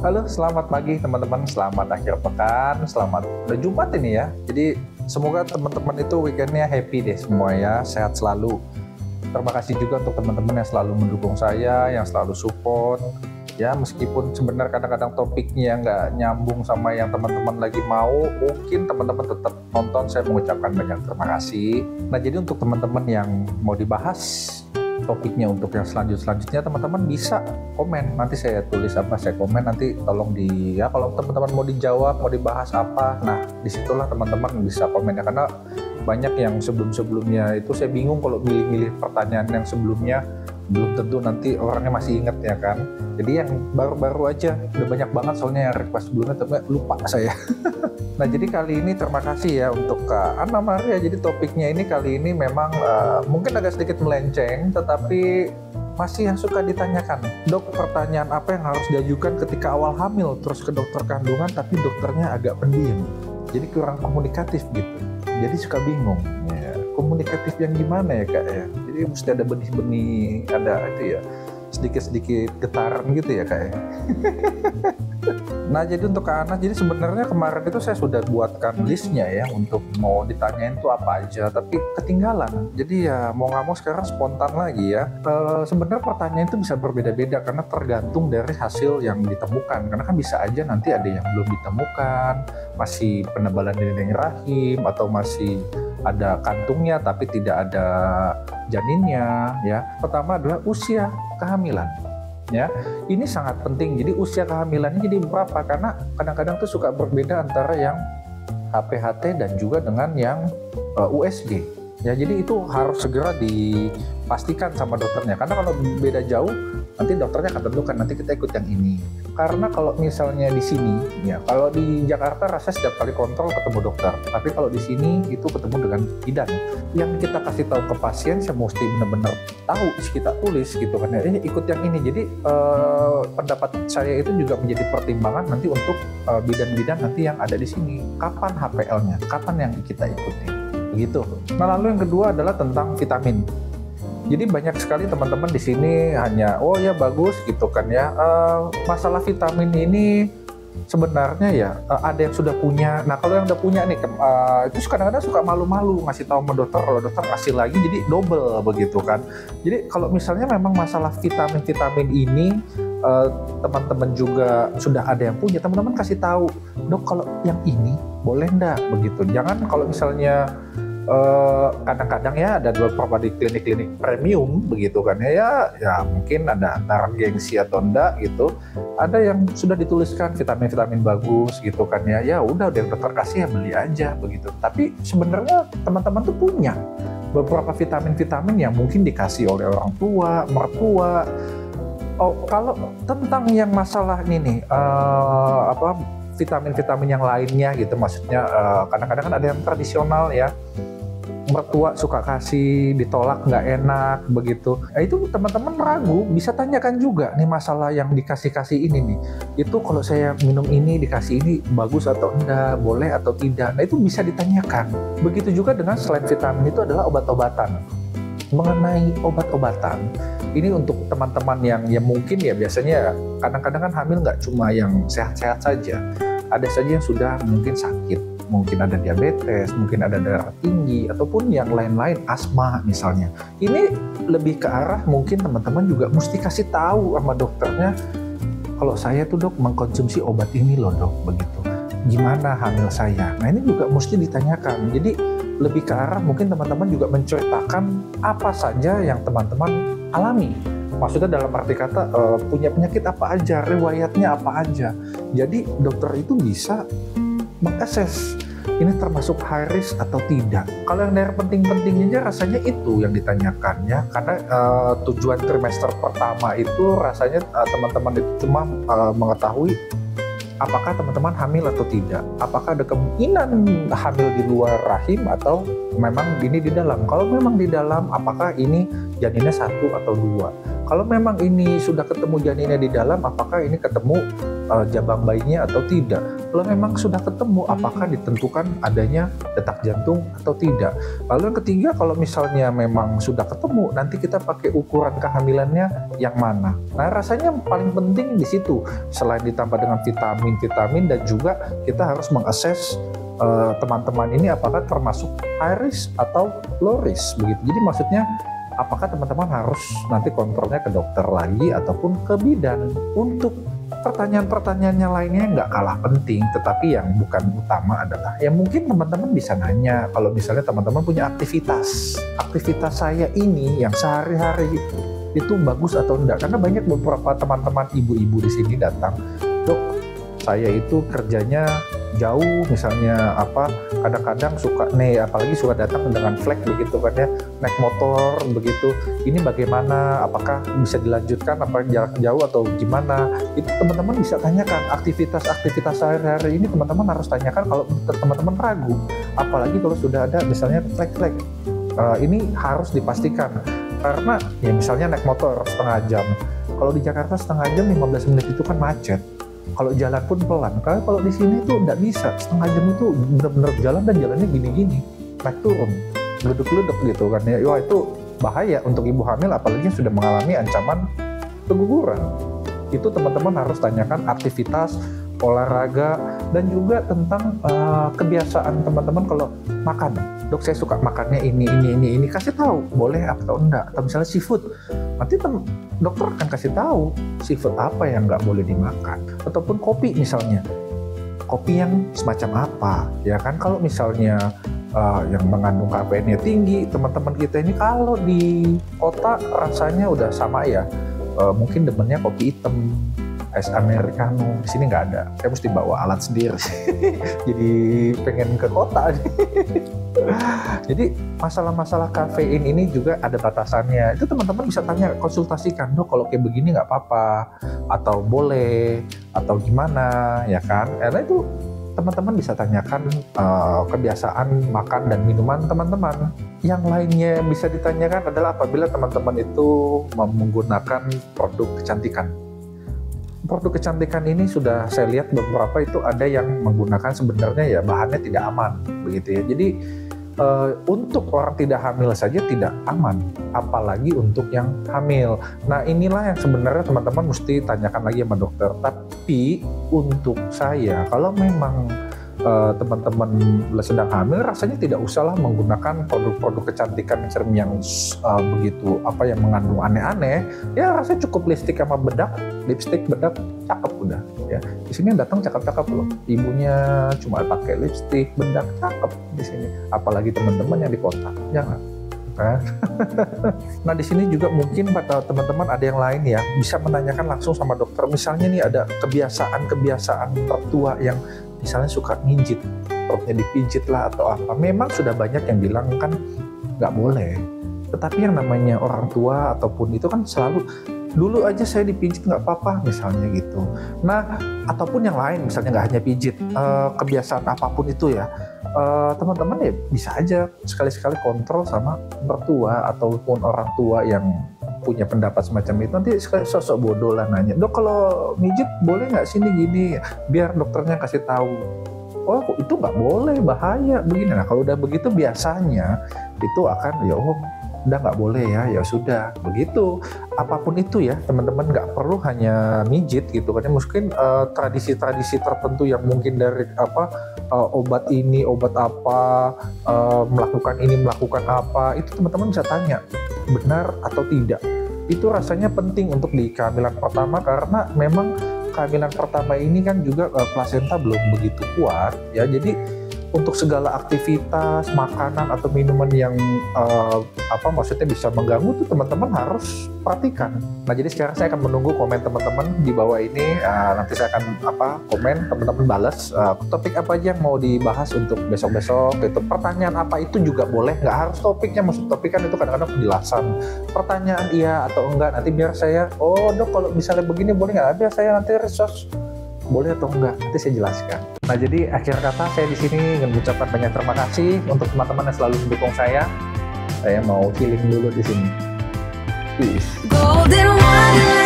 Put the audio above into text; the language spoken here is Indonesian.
Halo, selamat pagi teman-teman, selamat akhir pekan, selamat udah Jumat ini ya. Jadi semoga teman-teman itu weekendnya happy deh semua ya, sehat selalu. Terima kasih juga untuk teman-teman yang selalu mendukung saya, yang selalu support. Ya meskipun sebenarnya kadang-kadang topiknya nggak nyambung sama yang teman-teman lagi mau, mungkin teman-teman tetap nonton, saya mengucapkan banyak terima kasih. Nah jadi untuk teman-teman yang mau dibahas topiknya untuk yang selanjutnya teman-teman bisa komen, nanti saya tulis apa, saya komen, nanti tolong di ya kalau teman-teman mau dijawab, mau dibahas apa, nah disitulah teman-teman bisa komen ya, karena banyak yang sebelum-sebelumnya itu saya bingung kalau milih-milih pertanyaan yang sebelumnya, belum tentu nanti orangnya masih inget ya kan. Jadi yang baru-baru aja udah banyak banget soalnya yang request sebelumnya, tapi lupa saya. Nah jadi kali ini terima kasih ya untuk Kak Anna Maria. Jadi topiknya ini kali ini memang mungkin agak sedikit melenceng, tetapi masih yang suka ditanyakan, dok pertanyaan apa yang harus diajukan ketika awal hamil terus ke dokter kandungan tapi dokternya agak pendiam, jadi kurang komunikatif gitu, jadi suka bingung ya, komunikatif yang gimana ya kak ya, jadi mesti ada benih-benih, ada itu ya sedikit-sedikit getaran gitu ya kak ya. Nah jadi untuk Kak Ana, jadi sebenarnya kemarin itu saya sudah buatkan listnya ya untuk mau ditanyain tuh apa aja, tapi ketinggalan. Jadi ya mau nggak mau sekarang spontan lagi ya. Sebenarnya pertanyaan itu bisa berbeda-beda karena tergantung dari hasil yang ditemukan. Karena kan bisa aja nanti ada yang belum ditemukan, masih penebalan dinding rahim atau masih ada kantungnya tapi tidak ada janinnya ya. Pertama adalah usia kehamilan. Ya, ini sangat penting. Jadi usia kehamilannya jadi berapa? Karena kadang-kadang tuh suka berbeda antara yang HPHT dan juga dengan yang USG. Ya, jadi itu harus segera dipastikan sama dokternya. Karena kalau beda jauh, nanti dokternya akan tentukan nanti kita ikut yang ini. Karena kalau misalnya di sini, ya kalau di Jakarta rasanya setiap kali kontrol ketemu dokter. Tapi kalau di sini itu ketemu dengan bidan. Yang kita kasih tahu ke pasien, saya mesti benar-benar tahu, kita tulis gitu kan ya. Ini ikut yang ini. Jadi pendapat saya itu juga menjadi pertimbangan nanti untuk bidan-bidan nanti yang ada di sini. Kapan HPL-nya? Kapan yang kita ikuti? Begitu. Nah lalu yang kedua adalah tentang vitamin. Jadi banyak sekali teman-teman di sini hanya oh ya bagus gitu kan ya. Masalah vitamin ini sebenarnya ya ada yang sudah punya. Nah kalau yang udah punya nih itu kadang-kadang suka malu-malu ngasih tahu sama dokter, kalau dokter kasih lagi jadi double begitu kan. Jadi kalau misalnya memang masalah vitamin ini teman-teman juga sudah ada yang punya, teman-teman kasih tahu, dok kalau yang ini boleh enggak begitu. Jangan kalau misalnya kadang-kadang ya ada beberapa di klinik-klinik premium begitu kan ya mungkin ada antara gengsi atau enggak gitu, ada yang sudah dituliskan vitamin bagus gitu kan ya udah yang dokter kasih ya beli aja begitu. Tapi sebenarnya teman-teman tuh punya beberapa vitamin yang mungkin dikasih oleh orang tua, mertua. Oh kalau tentang yang masalah ini nih vitamin yang lainnya gitu, maksudnya kadang-kadang kan ada yang tradisional ya, mertua suka kasih, ditolak nggak enak begitu. Nah, itu teman-teman ragu, bisa tanyakan juga nih masalah yang dikasih ini nih. Itu kalau saya minum ini dikasih ini bagus atau enggak, boleh atau tidak. Nah itu bisa ditanyakan. Begitu juga dengan selain vitamin itu adalah obat-obatan. Mengenai obat-obatan, ini untuk teman-teman yang mungkin ya biasanya kadang-kadang kan hamil nggak cuma yang sehat-sehat saja. Ada saja yang sudah mungkin sakit, mungkin ada diabetes, mungkin ada darah tinggi, ataupun yang lain-lain, asma misalnya. Ini lebih ke arah mungkin teman-teman juga mesti kasih tahu sama dokternya, kalau saya tuh dok mengkonsumsi obat ini loh dok, begitu. Gimana hamil saya? Nah ini juga mesti ditanyakan. Jadi lebih ke arah mungkin teman-teman juga menceritakan apa saja yang teman-teman alami. Maksudnya dalam arti kata punya penyakit apa aja, riwayatnya apa aja. Jadi dokter itu bisa mengakses ini termasuk high risk atau tidak. Kalau yang daerah penting-pentingnya rasanya itu yang ditanyakan ya, karena tujuan trimester pertama itu rasanya teman-teman itu cuma mengetahui apakah teman-teman hamil atau tidak, apakah ada kemungkinan hamil di luar rahim atau memang ini di dalam. Kalau memang di dalam, apakah ini janinnya 1 atau 2. Kalau memang ini sudah ketemu janinnya di dalam, apakah ini ketemu jabang bayinya atau tidak? Kalau memang sudah ketemu, apakah ditentukan adanya detak jantung atau tidak? Lalu yang ketiga, kalau misalnya memang sudah ketemu, nanti kita pakai ukuran kehamilannya yang mana? Nah, rasanya paling penting di situ. Selain ditambah dengan vitamin dan juga kita harus mengakses teman-teman ini apakah termasuk high risk atau low risk begitu. Jadi maksudnya apakah teman-teman harus nanti kontrolnya ke dokter lagi ataupun ke bidan. Untuk pertanyaan-pertanyaannya lainnya nggak kalah penting, tetapi yang bukan utama adalah yang mungkin teman-teman bisa nanya kalau misalnya teman-teman punya aktivitas saya ini yang sehari-hari itu bagus atau enggak. Karena banyak beberapa teman-teman ibu-ibu di sini datang, dok saya itu kerjanya jauh misalnya kadang-kadang suka apalagi suka datang dengan flag begitu kan ya, naik motor begitu, ini bagaimana, apakah bisa dilanjutkan apa jarak jauh atau gimana. Itu teman-teman bisa tanyakan. Aktivitas sehari-hari ini teman-teman harus tanyakan kalau teman-teman ragu, apalagi kalau sudah ada misalnya flag ini harus dipastikan. Karena ya misalnya naik motor setengah jam, kalau di Jakarta setengah jam 15 menit itu kan macet. Kalau jalan pun pelan, karena kalau di sini tuh nggak bisa, setengah jam itu benar-benar jalan dan jalannya gini-gini, naik turun, geluduk-geluduk gitu kan ya. Wah, itu bahaya untuk ibu hamil, apalagi yang sudah mengalami ancaman keguguran. Itu teman-teman harus tanyakan aktivitas, olahraga, dan juga tentang kebiasaan teman-teman kalau makan. Dok, saya suka makannya ini, kasih tahu boleh atau enggak. Atau misalnya seafood, nanti dokter akan kasih tahu seafood apa yang nggak boleh dimakan. Ataupun kopi misalnya, kopi yang semacam apa, ya kan. Kalau misalnya yang mengandung kafeinnya tinggi, teman-teman kita ini kalau di kota rasanya udah sama ya, mungkin demennya kopi hitam, es americano. Di sini nggak ada, saya mesti bawa alat sendiri. Jadi pengen ke kota. Jadi masalah-masalah kafein ini juga ada batasannya. Itu teman-teman bisa tanya, konsultasikan, dok kalau kayak begini nggak apa-apa atau boleh atau gimana, ya kan. Karena itu teman-teman bisa tanyakan kebiasaan makan dan minuman teman-teman. Yang lainnya bisa ditanyakan adalah apabila teman-teman itu menggunakan produk kecantikan. Produk kecantikan ini sudah saya lihat beberapa itu ada yang menggunakan sebenarnya ya bahannya tidak aman begitu ya. Jadi untuk orang tidak hamil saja tidak aman, apalagi untuk yang hamil. Nah, inilah yang sebenarnya teman-teman mesti tanyakan lagi sama dokter. Tapi untuk saya, kalau memang teman-teman sedang hamil, rasanya tidak usahlah menggunakan produk-produk kecantikan yang begitu yang mengandung aneh-aneh. Ya rasanya cukup lipstick sama lipstick bedak cakep udah ya. Di sini yang datang cakep-cakep loh, ibunya cuma pakai lipstick bedak cakep di sini, apalagi teman-teman yang di kota, jangan kan. Nah, di sini juga mungkin pada teman-teman ada yang lain ya, bisa menanyakan langsung sama dokter. Misalnya nih ada kebiasaan tertua yang misalnya suka minjit, perutnya dipijit lah atau apa. Memang sudah banyak yang bilang kan nggak boleh. Tetapi yang namanya orang tua ataupun itu kan selalu, dulu aja saya dipijit nggak apa-apa misalnya gitu. Nah, ataupun yang lain misalnya nggak hanya pijit, kebiasaan apapun itu ya. Teman-teman ya bisa aja sekali-sekali kontrol sama mertua ataupun orang tua yang punya pendapat semacam itu. Nanti sosok bodoh lah nanya, dok kalau mijit boleh nggak sini gini, biar dokternya kasih tahu. Oh itu nggak boleh, bahaya begini. Nah kalau udah begitu biasanya itu akan udah nggak boleh ya sudah begitu. Apapun itu ya teman-teman, nggak perlu hanya mijit gitu kan. Mungkin tradisi-tradisi tertentu yang mungkin dari obat ini obat apa, melakukan ini melakukan apa, itu teman-teman bisa tanya benar atau tidak. Itu rasanya penting untuk di kehamilan pertama, karena memang kehamilan pertama ini kan juga plasenta belum begitu kuat ya. Jadi untuk segala aktivitas, makanan atau minuman yang maksudnya bisa mengganggu tuh teman-teman harus perhatikan. Nah, jadi sekarang saya akan menunggu komen teman-teman di bawah ini. Nanti saya akan komen, teman-teman balas topik apa aja yang mau dibahas untuk besok-besok. Itu pertanyaan apa itu juga boleh, nggak harus topiknya. Maksud topik kan itu kadang-kadang penjelasan. Pertanyaan iya atau enggak, nanti biar saya, dok kalau misalnya begini boleh nggak? Biar saya nanti research boleh atau enggak, nanti saya jelaskan. Nah, jadi akhir kata saya di sini ingin mengucapkan banyak terima kasih untuk teman-teman yang selalu mendukung saya. Saya mau healing dulu di sini. Peace. Golden wonderland.